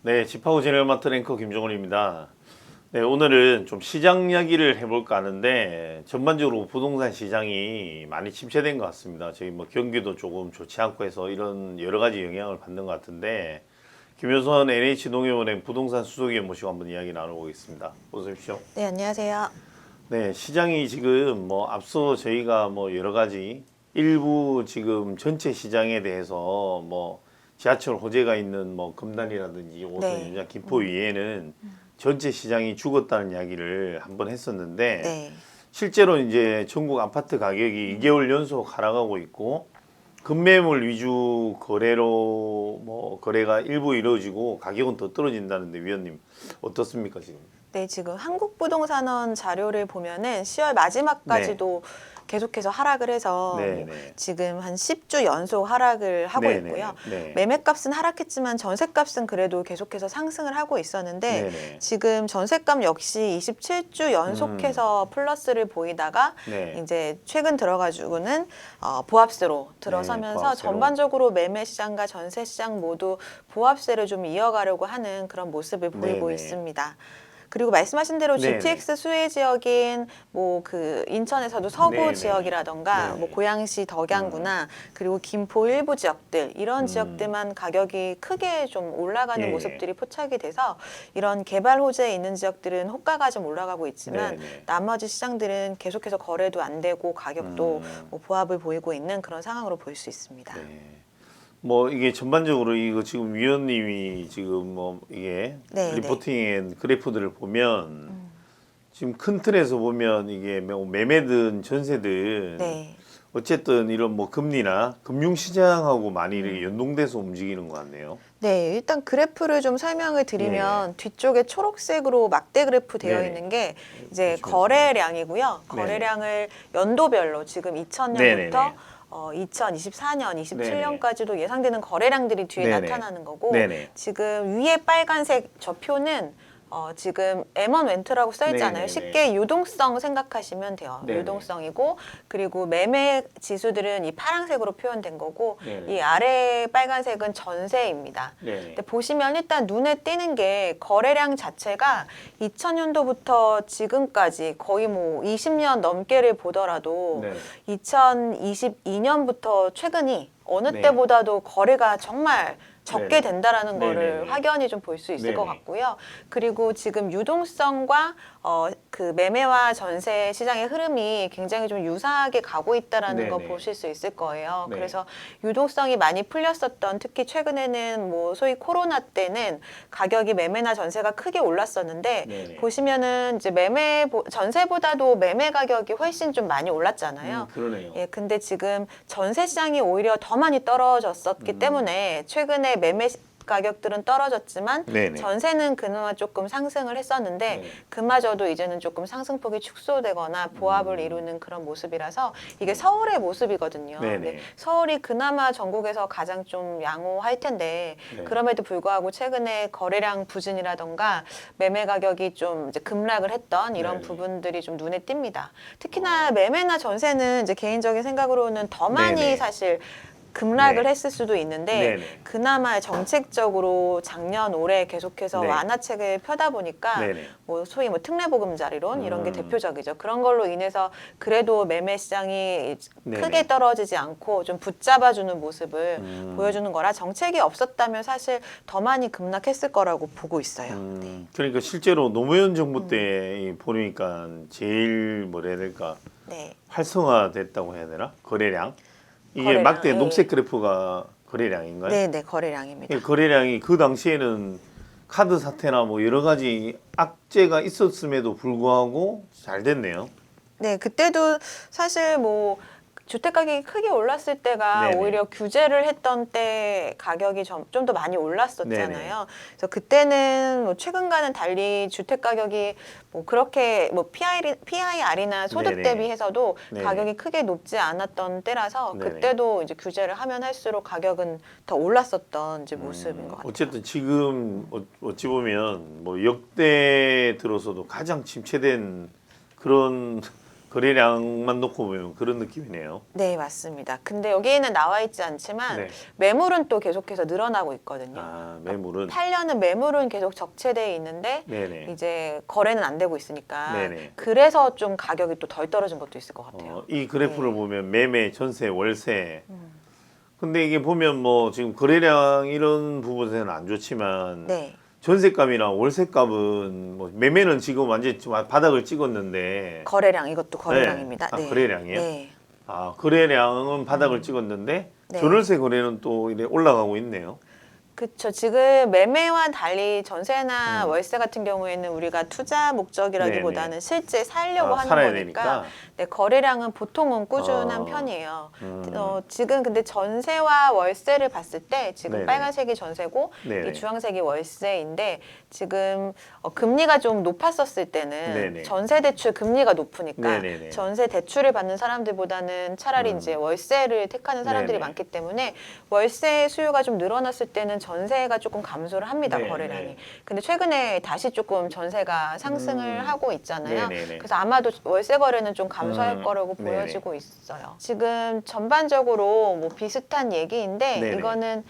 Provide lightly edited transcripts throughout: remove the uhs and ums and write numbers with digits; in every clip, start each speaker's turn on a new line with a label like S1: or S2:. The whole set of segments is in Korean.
S1: 네, 집하고 진행을 맡은 앵커 김종훈입니다. 네, 오늘은 좀 시장 이야기를 해볼까 하는데 전반적으로 부동산 시장이 많이 침체된 것 같습니다. 저희 뭐 경기도 조금 좋지 않고 해서 이런 여러 가지 영향을 받는 것 같은데 김효선 NH농협은행 부동산 수석위원 모시고 한번 이야기 나눠보겠습니다. 어서 오십시오.
S2: 네, 안녕하세요.
S1: 네, 시장이 지금 뭐 앞서 저희가 뭐 여러 가지 일부 지금 전체 시장에 대해서 뭐 지하철 호재가 있는 뭐 금단이라든지 오선,
S2: 네.
S1: 윤작, 김포 위에는 전체 시장이 죽었다는 이야기를 한번 했었는데
S2: 네.
S1: 실제로 이제 전국 아파트 가격이 2개월 연속 하락하고 있고 급매물 위주 거래로 뭐 거래가 일부 이루어지고 가격은 더 떨어진다는데 위원님 어떻습니까 지금?
S2: 네, 지금 한국부동산원 자료를 보면은 10월
S1: 네.
S2: 마지막까지도 계속해서 하락을 해서
S1: 네,
S2: 뭐
S1: 네.
S2: 지금 한 10주 연속 하락을 하고
S1: 네,
S2: 있고요.
S1: 네.
S2: 매매값은 하락했지만 전세값은 그래도 계속해서 상승을 하고 있었는데
S1: 네네.
S2: 지금 전세값 역시 27주 연속해서 플러스를 보이다가
S1: 네.
S2: 이제 최근 들어가지고는 보합세로 들어서면서
S1: 보합세로.
S2: 전반적으로 매매 시장과 전세 시장 모두 보합세를 좀 이어가려고 하는 그런 모습을 보이고
S1: 네네.
S2: 있습니다. 그리고 말씀하신 대로
S1: 네네.
S2: GTX 수혜 지역인 뭐 그 인천에서도 서구
S1: 네네.
S2: 지역이라던가
S1: 네네.
S2: 뭐 고양시 덕양구나 그리고 김포 일부 지역들 이런 지역들만 가격이 크게 좀 올라가는
S1: 예, 예.
S2: 모습들이 포착이 돼서 이런 개발 호재에 있는 지역들은 호가가 좀 올라가고 있지만
S1: 네네.
S2: 나머지 시장들은 계속해서 거래도 안 되고 가격도 뭐 보합을 보이고 있는 그런 상황으로 볼 수 있습니다.
S1: 네. 뭐 이게 전반적으로 이거 지금 위원님이 지금 뭐 이게
S2: 네,
S1: 리포팅한 그래프들을 보면 지금 큰 틀에서 보면 이게 뭐 매매든 전세든
S2: 네.
S1: 어쨌든 이런 뭐 금리나 금융시장하고 많이 이렇게 연동돼서 움직이는 것 같네요.
S2: 네, 일단 그래프를 좀 설명을 드리면 뒤쪽에 초록색으로 막대 그래프 되어
S1: 네네.
S2: 있는 게 이제
S1: 보시면
S2: 거래량이고요.
S1: 네네.
S2: 거래량을 연도별로 지금
S1: 네네네.
S2: 2000년부터 2024년, 27년까지도 예상되는 거래량들이 뒤에
S1: 네네.
S2: 나타나는 거고
S1: 네네.
S2: 지금 위에 빨간색 저 표는 지금 M1 렌트라고 써 있잖아요.
S1: 네네네.
S2: 쉽게 유동성 생각하시면 돼요.
S1: 네네.
S2: 유동성이고 그리고 매매 지수들은 이 파란색으로 표현된 거고
S1: 네네.
S2: 이 아래 빨간색은 전세입니다.
S1: 네네.
S2: 근데 보시면 일단 눈에 띄는 게 거래량 자체가 2000년도부터 지금까지 거의 뭐 20년 넘게를 보더라도
S1: 네.
S2: 2022년부터 최근이 어느
S1: 네.
S2: 때보다도 거래가 정말 적게
S1: 네네.
S2: 된다라는 거를
S1: 네네네.
S2: 확연히 좀 볼 수 있을 것
S1: 네네.
S2: 같고요. 그리고 지금 유동성과 그 매매와 전세 시장의 흐름이 굉장히 좀 유사하게 가고 있다라는 거
S1: 네네.
S2: 보실 수 있을 거예요.
S1: 네.
S2: 그래서 유동성이 많이 풀렸었던 특히 최근에는 뭐 소위 코로나 때는 가격이 매매나 전세가 크게 올랐었는데
S1: 네네.
S2: 보시면은 이제 전세보다도 매매 가격이 훨씬 좀 많이 올랐잖아요.
S1: 그러네요.
S2: 예, 근데 지금 전세 시장이 오히려 더 많이 떨어졌었기 때문에 최근에 매매 가격들은 떨어졌지만
S1: 네네.
S2: 전세는 그나마 조금 상승을 했었는데
S1: 네.
S2: 그마저도 이제는 조금 상승폭이 축소되거나 보합을 이루는 그런 모습이라서 이게 서울의 모습이거든요.
S1: 네네.
S2: 근데 서울이 그나마 전국에서 가장 좀 양호할 텐데
S1: 네.
S2: 그럼에도 불구하고 최근에 거래량 부진이라던가 매매 가격이 좀 이제 급락을 했던 이런
S1: 네네.
S2: 부분들이 좀 눈에 띕니다. 특히나 매매나 전세는 이제 개인적인 생각으로는 더 많이
S1: 네네.
S2: 사실 급락을
S1: 네.
S2: 했을 수도 있는데
S1: 네네.
S2: 그나마 정책적으로 작년 올해 계속해서
S1: 네.
S2: 완화책을 펴다 보니까
S1: 네네.
S2: 뭐 소위 뭐 특례보금자리론 이런 게
S1: 음.
S2: 대표적이죠. 그런 걸로 인해서 그래도 매매 시장이
S1: 네네.
S2: 크게 떨어지지 않고 좀 붙잡아주는 모습을
S1: 음.
S2: 보여주는 거라 정책이 없었다면 사실 더 많이 급락했을 거라고 보고 있어요.
S1: 그러니까 실제로 노무현 정부 때 보니까 제일 뭐라 해야 될까
S2: 네.
S1: 활성화됐다고 해야 되나 거래량 이게
S2: 거래량,
S1: 막대
S2: 예.
S1: 녹색 그래프가 거래량인가요?
S2: 네, 네, 거래량입니다.
S1: 이 거래량이 그 당시에는 카드 사태나 뭐 여러 가지 악재가 있었음에도 불구하고 잘 됐네요.
S2: 네, 그때도 사실 뭐 주택 가격이 크게 올랐을 때가
S1: 네네.
S2: 오히려 규제를 했던 때 가격이 좀 더 많이
S1: 네네.
S2: 올랐었잖아요. 그래서 그때는 뭐 최근과는 달리 주택 가격이 뭐 그렇게 뭐 PIR이나 소득
S1: 네네.
S2: 대비해서도
S1: 네네.
S2: 가격이 크게 높지 않았던 때라서
S1: 네네.
S2: 그때도 이제 규제를 하면 할수록 가격은 더 올랐었던 이제 모습인 것 같아요.
S1: 어쨌든 지금 어찌 보면 뭐 역대 들어서도 가장 침체된 그런 거래량만 놓고 보면 그런 느낌이네요.
S2: 네, 맞습니다. 근데 여기에는 나와 있지 않지만
S1: 네.
S2: 매물은 또 계속해서 늘어나고 있거든요.
S1: 아, 매물은
S2: 팔려는 매물은 계속 적체돼 있는데
S1: 네네.
S2: 이제 거래는 안 되고 있으니까
S1: 네네.
S2: 그래서 좀 가격이 또 덜 떨어진 것도 있을 것 같아요.
S1: 이 그래프를
S2: 네.
S1: 보면 매매, 전세, 월세. 근데 이게 보면 뭐 지금 거래량 이런 부분에서는 안 좋지만
S2: 네.
S1: 전세값이나 월세값은 뭐 매매는 지금 완전 히 바닥을 찍었는데
S2: 거래량 이것도 거래량입니다.
S1: 아,
S2: 네.
S1: 거래량이에요?
S2: 네.
S1: 아, 거래량은 바닥을 찍었는데
S2: 네.
S1: 전월세 거래는 또 이래 올라가고 있네요.
S2: 그렇죠. 지금 매매와 달리 전세나
S1: 음.
S2: 월세 같은 경우에는 우리가 투자 목적이라기보다는
S1: 네네.
S2: 실제 살려고
S1: 아,
S2: 하는
S1: 살아야
S2: 거니까
S1: 되니까.
S2: 네, 거래량은 보통은 꾸준한
S1: 어.
S2: 편이에요.
S1: 음.
S2: 지금 근데 전세와 월세를 봤을 때 지금
S1: 네네.
S2: 빨간색이 전세고
S1: 네네.
S2: 이 주황색이 월세인데 지금 금리가 좀 높았었을 때는
S1: 네네.
S2: 전세 대출 금리가 높으니까
S1: 네네네.
S2: 전세 대출을 받는 사람들보다는 차라리 이제 월세를 택하는 사람들이
S1: 네네.
S2: 많기 때문에 월세 수요가 좀 늘어났을 때는 전세가 조금 감소를 합니다.
S1: 네네.
S2: 거래량이. 근데 최근에 다시 조금 전세가 상승을 하고 있잖아요.
S1: 네네네.
S2: 그래서 아마도 월세 거래는 좀 감소할 거라고
S1: 네네.
S2: 보여지고 있어요. 지금 전반적으로 뭐 비슷한 얘기인데
S1: 네네.
S2: 이거는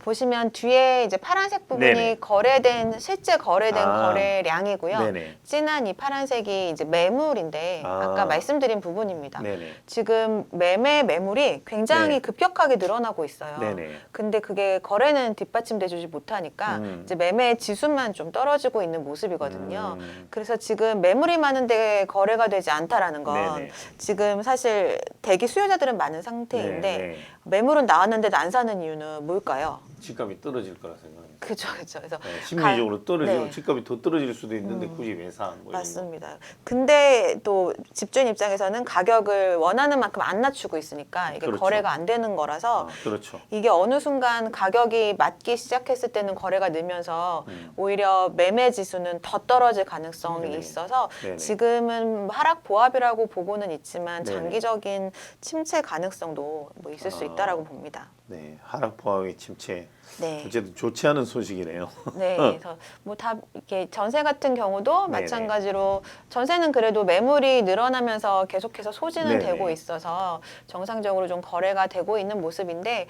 S2: 보시면 뒤에 이제 파란색 부분이
S1: 네네.
S2: 실제 거래된
S1: 아.
S2: 거래량이고요.
S1: 네네.
S2: 진한 이 파란색이 이제 매물인데
S1: 아.
S2: 아까 말씀드린 부분입니다.
S1: 네네.
S2: 지금 매물이 굉장히
S1: 네.
S2: 급격하게 늘어나고 있어요.
S1: 네네.
S2: 근데 그게 거래는 뒷받침돼 주지 못하니까 이제 매매 지수만 좀 떨어지고 있는 모습이거든요. 그래서 지금 매물이 많은데 거래가 되지 않다라는 건
S1: 네네.
S2: 지금 사실 대기 수요자들은 많은 상태인데
S1: 네네.
S2: 매물은 나왔는데도 안 사는 이유는 뭘까요?
S1: 집값이 떨어질 거라 생각합니다.
S2: 그죠. 그래서
S1: 네, 심리적으로 떨어지고
S2: 네.
S1: 집값이 더 떨어질 수도 있는데 굳이 왜 사? 뭐 이런 거.
S2: 맞습니다. 근데 또 집주인 입장에서는 가격을 원하는 만큼 안 낮추고 있으니까 이게
S1: 그렇죠.
S2: 거래가 안 되는 거라서
S1: 아, 그렇죠.
S2: 이게 어느 순간 가격이 맞기 시작했을 때는 거래가 늘면서 오히려 매매 지수는 더 떨어질 가능성이
S1: 네네.
S2: 있어서
S1: 네네.
S2: 지금은 하락 보합이라고 보고는 있지만
S1: 네네.
S2: 장기적인 침체 가능성도 뭐 있을 수 있다라고 봅니다.
S1: 네, 하락 포함의 침체.
S2: 네.
S1: 어쨌든 좋지 않은 소식이네요.
S2: 네, 그래서 뭐 다 이렇게 전세 같은 경우도
S1: 네네.
S2: 마찬가지로 전세는 그래도 매물이 늘어나면서 계속해서 소진은
S1: 네네.
S2: 되고 있어서 정상적으로 좀 거래가 되고 있는 모습인데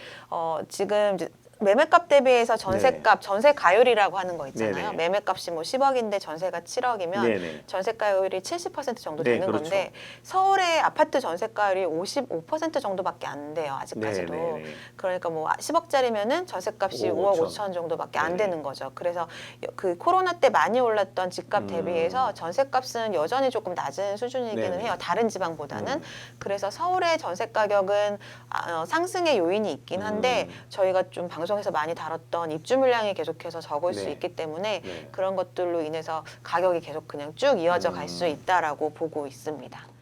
S2: 지금 이제 매매값 대비해서 전세값, 전세가율이라고 하는 거 있잖아요.
S1: 네네.
S2: 매매값이 뭐 10억인데 전세가 7억이면
S1: 네네.
S2: 전세가율이 70% 정도
S1: 네,
S2: 되는
S1: 그렇죠.
S2: 건데 서울의 아파트 전세가율이 55% 정도밖에 안 돼요. 아직까지도.
S1: 네네네.
S2: 그러니까 뭐 10억짜리면은 전세값이
S1: 5억
S2: 5억
S1: 5천
S2: 5천 정도밖에 안
S1: 네네.
S2: 되는 거죠. 그래서 그 코로나 때 많이 올랐던 집값 대비해서 전세값은 여전히 조금 낮은 수준이기는
S1: 네네.
S2: 해요. 다른 지방보다는. 그래서 서울의 전세 가격은 상승의 요인이 있긴 한데 저희가 좀 방송에서 많이 다뤘던 입주 물량이 계속해서 적을 수
S1: 네.
S2: 있기 때문에
S1: 네.
S2: 그런 것들로 인해서 가격이 계속 그냥 쭉 이어져 갈 수 있다라고 보고 있습니다.